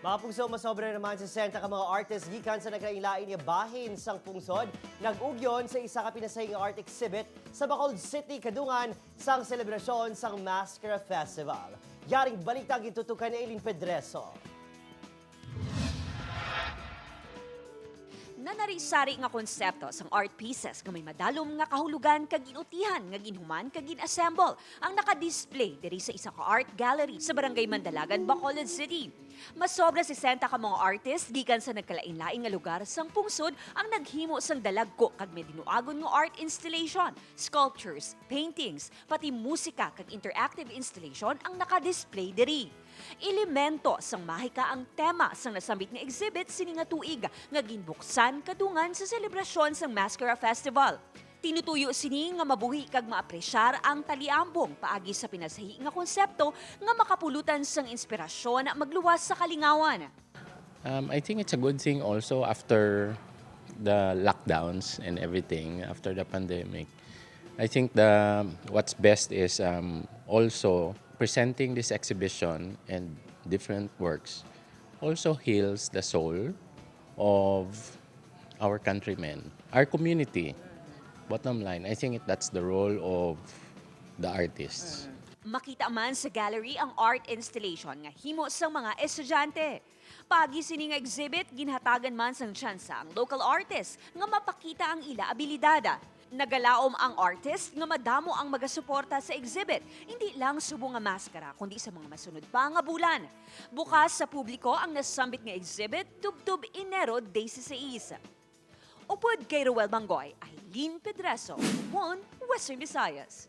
Mga pungso, masobra naman sa senta ka mga artist gikan sa nagkailain niya bahin sang pungsod. Nag-ugyon sa isa ka pinasahing art exhibit sa Bacolod City, Kadungan, sang selebrasyon sang Mascara Festival. Yaring balita gitutukan ni Eileen Pedreso. Nanarisari nga konsepto sang art pieces nga may madalom nga kahulugan kag inutihan nga ginhuman kag gin-assemble ang naka-display diri sa isa ka art gallery sa Barangay Mandalagan, Bacolod City. Masobra 60 ka mga artist gikan sa nagkalain-lain nga lugar sang pungsod ang naghimo sang dalagko kag may dinuagon nga art installation, sculptures, paintings, pati musika kag interactive installation ang naka-display diri. Elemento sang mahika ang tema sang nasambit nga exhibit sini nga tuig nga ginbuksan kadungan sa selebrasyon sang Mascara Festival. Tinutuyo sini nga mabuhi kag maapresyar ang taliambong paagi sa pinasahi nga konsepto nga makapulutan sang inspirasyon magluwas sa kalingawan. I think it's a good thing also after the lockdowns and everything, after the pandemic. I think what's best is also presenting this exhibition and different works also heals the soul of our countrymen, our community. Bottom line, I think that's the role of the artists. Makita man sa gallery ang art installation nga himo sang mga estudyante. Pagi sini nga exhibit, ginhatagan man sang tsansa ang local artist nga mapakita ang ila abilidad. Nagalaom ang artist nga madamo ang magasuporta sa exhibit, hindi lang subo nga maskara, kundi sa mga masunod pa nga bulan. Bukas sa publiko ang nasambit nga exhibit tubtub Enero 16. Upod kay Roel Bangoy, Eileen Pedreso, One Western Visayas.